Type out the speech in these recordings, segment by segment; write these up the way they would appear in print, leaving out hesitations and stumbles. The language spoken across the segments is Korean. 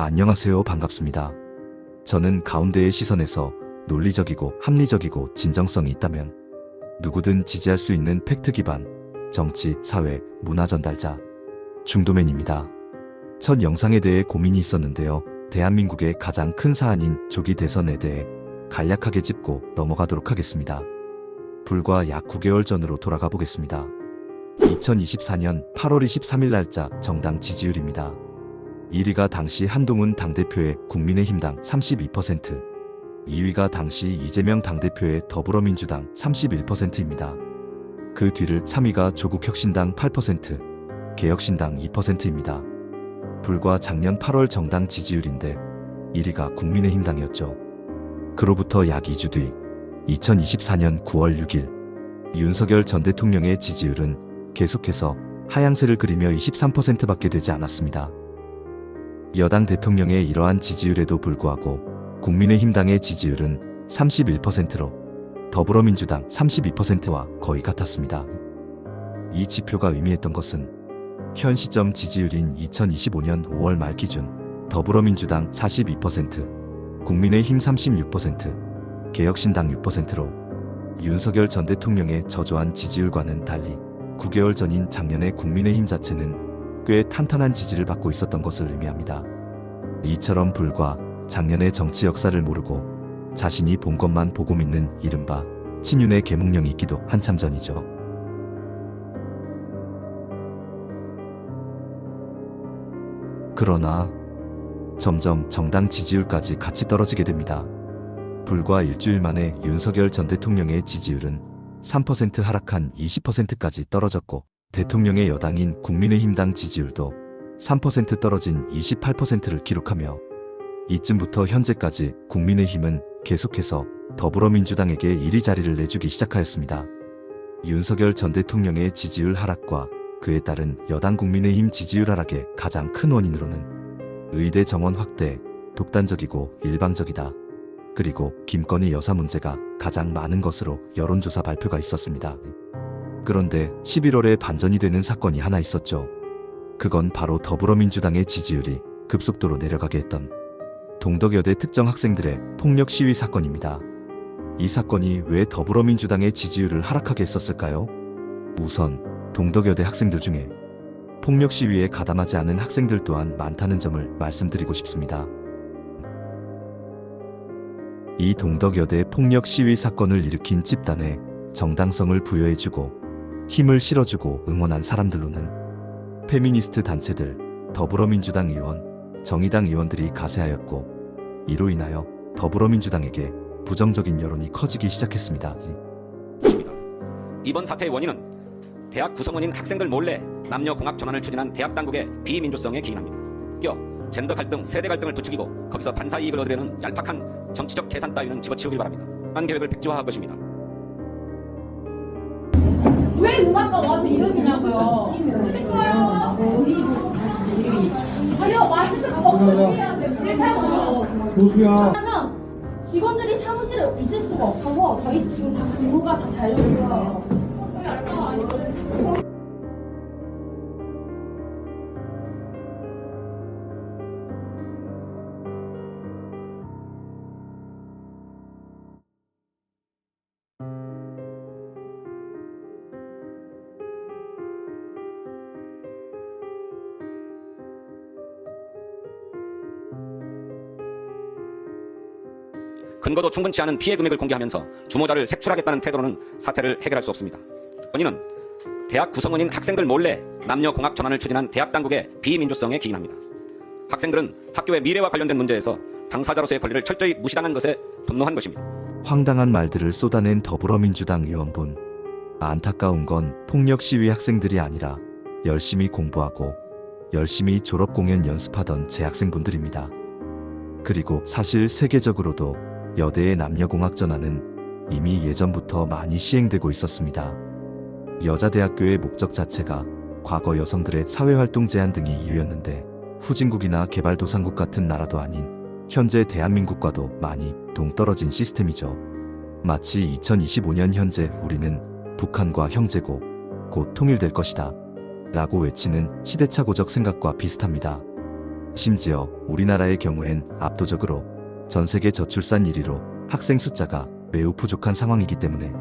안녕하세요. 반갑습니다. 저는 가운데의 시선에서 논리적이고 합리적이고 진정성이 있다면 누구든 지지할 수 있는 팩트 기반 정치, 사회, 문화 전달자 중도맨입니다. 첫 영상에 대해 고민이 있었는데요. 대한민국의 가장 큰 사안인 조기 대선에 대해 간략하게 짚고 넘어가도록 하겠습니다. 불과 약 9개월 전으로 돌아가 보겠습니다. 2024년 8월 23일 날짜 정당 지지율입니다. 1위가 당시 한동훈 당대표의 국민의힘당 32%, 2위가 당시 이재명 당대표의 더불어민주당 31%입니다. 그 뒤를 3위가 조국혁신당 8%, 개혁신당 2%입니다. 불과 작년 8월 정당 지지율인데 1위가 국민의힘당이었죠. 그로부터 약 2주 뒤 2024년 9월 6일 윤석열 전 대통령의 지지율은 계속해서 하향세를 그리며 23%밖에 되지 않았습니다. 여당 대통령의 이러한 지지율에도 불구하고 국민의힘당의 지지율은 31%로 더불어민주당 32%와 거의 같았습니다. 이 지표가 의미했던 것은 현 시점 지지율인 2025년 5월 말 기준 더불어민주당 42%, 국민의힘 36%, 개혁신당 6%로 윤석열 전 대통령의 저조한 지지율과는 달리 9개월 전인 작년의 국민의힘 자체는 꽤 탄탄한 지지를 받고 있었던 것을 의미합니다. 이처럼 불과 작년의 정치 역사를 모르고 자신이 본 것만 보고 믿는 이른바 친윤의 계몽령이 있기도 한참 전이죠. 그러나 점점 정당 지지율까지 같이 떨어지게 됩니다. 불과 일주일 만에 윤석열 전 대통령의 지지율은 3% 하락한 20%까지 떨어졌고 대통령의 여당인 국민의힘당 지지율도 3% 떨어진 28%를 기록하며 이쯤부터 현재까지 국민의힘은 계속해서 더불어민주당에게 1위 자리를 내주기 시작하였습니다. 윤석열 전 대통령의 지지율 하락과 그에 따른 여당 국민의힘 지지율 하락의 가장 큰 원인으로는 의대 정원 확대, 독단적이고 일방적이다. 그리고 김건희 여사 문제가 가장 많은 것으로 여론조사 발표가 있었습니다. 그런데 11월에 반전이 되는 사건이 하나 있었죠. 그건 바로 더불어민주당의 지지율이 급속도로 내려가게 했던 동덕여대 특정 학생들의 폭력 시위 사건입니다. 이 사건이 왜 더불어민주당의 지지율을 하락하게 했었을까요? 우선 동덕여대 학생들 중에 폭력 시위에 가담하지 않은 학생들 또한 많다는 점을 말씀드리고 싶습니다. 이 동덕여대 폭력 시위 사건을 일으킨 집단에 정당성을 부여해주고 힘을 실어주고 응원한 사람들로는 페미니스트 단체들, 더불어민주당 의원, 정의당 의원들이 가세하였고 이로 인하여 더불어민주당에게 부정적인 여론이 커지기 시작했습니다. 이번 사태의 원인은 대학 구성원인 학생들 몰래 남녀공학 전환을 추진한 대학 당국의 비민주성에 기인합니다. 껴 젠더 갈등, 세대 갈등을 부추기고 거기서 반사 이익을 얻으려는 얄팍한 정치적 계산 따위는 집어치우길 바랍니다. 한 계획을 백지화할 것입니다. 왜 음악과 와서 이러시냐고요? 그러니까요. 아니요, 마스크 벗어야 돼. 불편해요. 교수야. 하면 직원들이 사무실에 있을 수가 없어서 저희 지금 다 근무가 다 잘 되는 거예요. 근거도 충분치 않은 피해 금액을 공개하면서 주모자를 색출하겠다는 태도로는 사태를 해결할 수 없습니다. 원인은 대학 구성원인 학생들 몰래 남녀공학 전환을 추진한 대학 당국의 비민주성에 기인합니다. 학생들은 학교의 미래와 관련된 문제에서 당사자로서의 권리를 철저히 무시당한 것에 분노한 것입니다. 황당한 말들을 쏟아낸 더불어민주당 의원분. 안타까운 건 폭력 시위 학생들이 아니라 열심히 공부하고 열심히 졸업공연 연습하던 재학생분들입니다. 그리고 사실 세계적으로도 여대의 남녀공학 전환은 이미 예전부터 많이 시행되고 있었습니다. 여자대학교의 목적 자체가 과거 여성들의 사회활동 제한 등이 이유였는데 후진국이나 개발도상국 같은 나라도 아닌 현재 대한민국과도 많이 동떨어진 시스템이죠. 마치 2025년 현재 우리는 북한과 형제고 곧 통일될 것이다 라고 외치는 시대착오적 생각과 비슷합니다. 심지어 우리나라의 경우엔 압도적으로 전 세계 저출산 1위로 학생 숫자가 매우 부족한 상황이기 때문에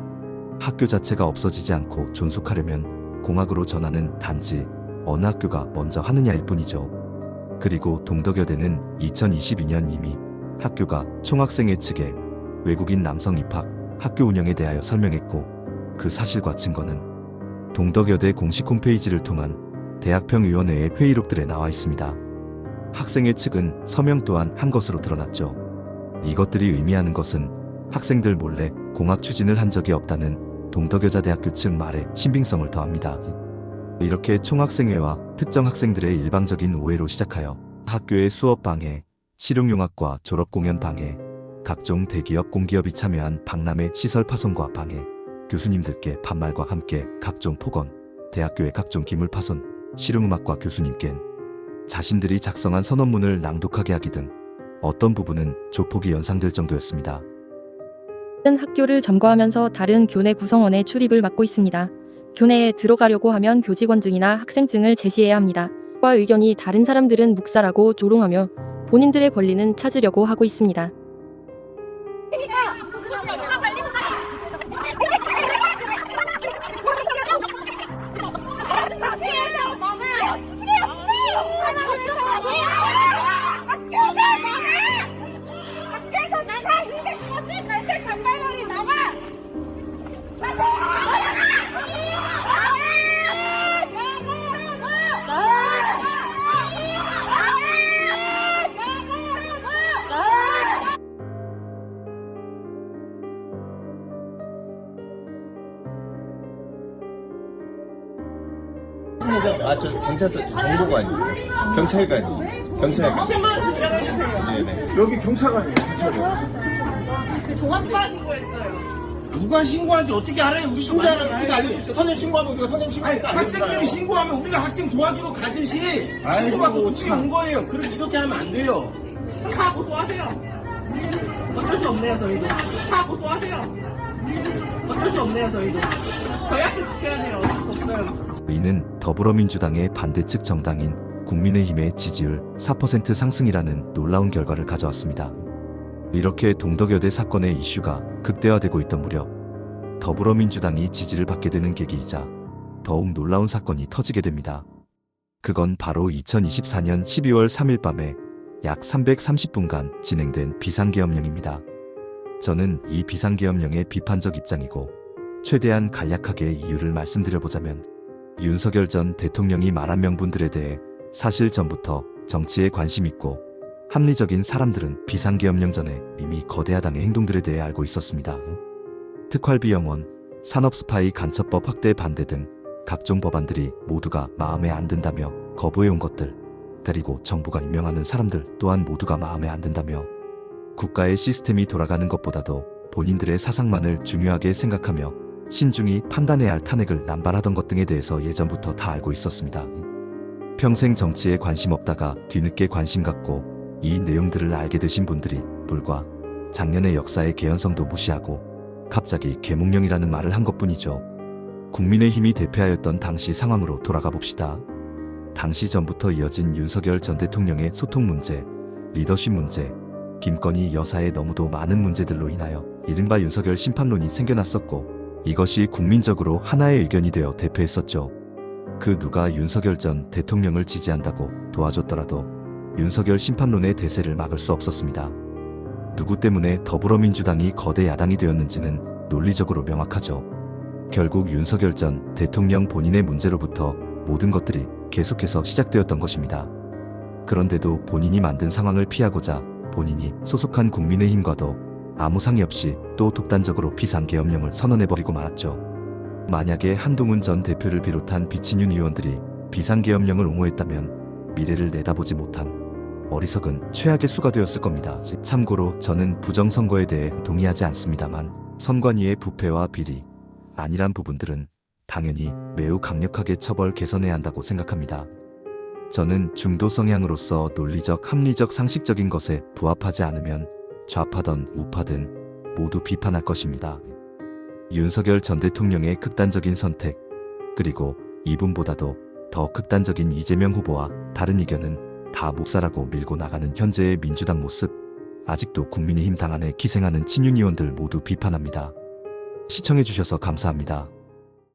학교 자체가 없어지지 않고 존속하려면 공학으로 전환은 단지 어느 학교가 먼저 하느냐일 뿐이죠. 그리고 동덕여대는 2022년 이미 학교가 총학생회 측에 외국인 남성 입학 학교 운영에 대하여 설명했고, 그 사실과 증거는 동덕여대 공식 홈페이지를 통한 대학평위원회의 회의록들에 나와 있습니다. 학생회 측은 서명 또한 한 것으로 드러났죠. 이것들이 의미하는 것은 학생들 몰래 공학 추진을 한 적이 없다는 동덕여자대학교 측 말에 신빙성을 더합니다. 이렇게 총학생회와 특정 학생들의 일방적인 오해로 시작하여 학교의 수업 방해, 실용융합과 졸업공연 방해, 각종 대기업 공기업이 참여한 박람회 시설 파손과 방해, 교수님들께 반말과 함께 각종 폭언, 대학교의 각종 기물 파손, 실용음악과 교수님께 자신들이 작성한 선언문을 낭독하게 하기 등 어떤 부분은 조폭이 연상될 정도였습니다. 학교를 점거하면서 다른 교내 구성원의 출입을 막고 있습니다. 교내에 들어가려고 하면 교직원증이나 학생증을 제시해야 합니다. 과 의견이 다른 사람들은 묵살하고 조롱하며 본인들의 권리는 찾으려고 하고 있습니다. 학교에서 나가! 흰색 바지, 갈색 단발머리 나가! 저 경찰서 정보관이에요. 경찰관이에요. 경찰관. 네네. 여기 경찰관이에요. 누가 신고한지 어떻게 알아요? 우리 신고하는 우리가 알려줬죠. 선생님 신고하면 우리가 선생님 신고하니까 학생들이 신고하면 우리가 학생 도와주러 가듯이 아이고, 신고받고 두개 참. 온 거예요. 그럼 이렇게 하면 안 돼요. 다 고소하세요. 어쩔 수 없네요, 저희도. 다 고소하세요. 어쩔 수 없네요, 저희도. 저희 학교 지켜야 돼요. 어쩔 수 없어요. 이는 더불어민주당의 반대측 정당인 국민의힘의 지지율 4% 상승이라는 놀라운 결과를 가져왔습니다. 이렇게 동덕여대 사건의 이슈가 극대화되고 있던 무렵 더불어민주당이 지지를 받게 되는 계기이자 더욱 놀라운 사건이 터지게 됩니다. 그건 바로 2024년 12월 3일 밤에 약 330분간 진행된 비상계엄령입니다. 저는 이 비상계엄령의 비판적 입장이고 최대한 간략하게 이유를 말씀드려보자면, 윤석열 전 대통령이 말한 명분들에 대해 사실 전부터 정치에 관심 있고 합리적인 사람들은 비상계엄령 전에 이미 거대 야당의 행동들에 대해 알고 있었습니다. 특활비 영원, 산업스파이 간첩법 확대 반대 등 각종 법안들이 모두가 마음에 안 든다며 거부해온 것들, 그리고 정부가 임명하는 사람들 또한 모두가 마음에 안 든다며 국가의 시스템이 돌아가는 것보다도 본인들의 사상만을 중요하게 생각하며 신중히 판단해야 할 탄핵을 남발하던 것 등에 대해서 예전부터 다 알고 있었습니다. 평생 정치에 관심 없다가 뒤늦게 관심 갖고 이 내용들을 알게 되신 분들이 불과 작년의 역사의 개연성도 무시하고 갑자기 계몽령이라는 말을 한 것뿐이죠. 국민의힘이 대표하였던 당시 상황으로 돌아가 봅시다. 당시 전부터 이어진 윤석열 전 대통령의 소통 문제, 리더십 문제, 김건희 여사의 너무도 많은 문제들로 인하여 이른바 윤석열 심판론이 생겨났었고, 이것이 국민적으로 하나의 의견이 되어 대표했었죠. 그 누가 윤석열 전 대통령을 지지한다고 도와줬더라도 윤석열 심판론의 대세를 막을 수 없었습니다. 누구 때문에 더불어민주당이 거대 야당이 되었는지는 논리적으로 명확하죠. 결국 윤석열 전 대통령 본인의 문제로부터 모든 것들이 계속해서 시작되었던 것입니다. 그런데도 본인이 만든 상황을 피하고자 본인이 소속한 국민의힘과도 아무 상의 없이 또 독단적으로 비상계엄령을 선언해버리고 말았죠. 만약에 한동훈 전 대표를 비롯한 비친윤 의원들이 비상계엄령을 옹호했다면 미래를 내다보지 못한 어리석은 최악의 수가 되었을 겁니다. 참고로 저는 부정선거에 대해 동의하지 않습니다만 선관위의 부패와 비리, 안일한 부분들은 당연히 매우 강력하게 처벌 개선해야 한다고 생각합니다. 저는 중도 성향으로서 논리적, 합리적, 상식적인 것에 부합하지 않으면 좌파든 우파든 모두 비판할 것입니다. 윤석열 전 대통령의 극단적인 선택, 그리고 이분보다도 더 극단적인 이재명 후보와 다른 의견은 다 몫사라고 밀고 나가는 현재의 민주당 모습, 아직도 국민의힘 당안에 기생하는 친윤 의원들 모두 비판합니다. 시청해주셔서 감사합니다.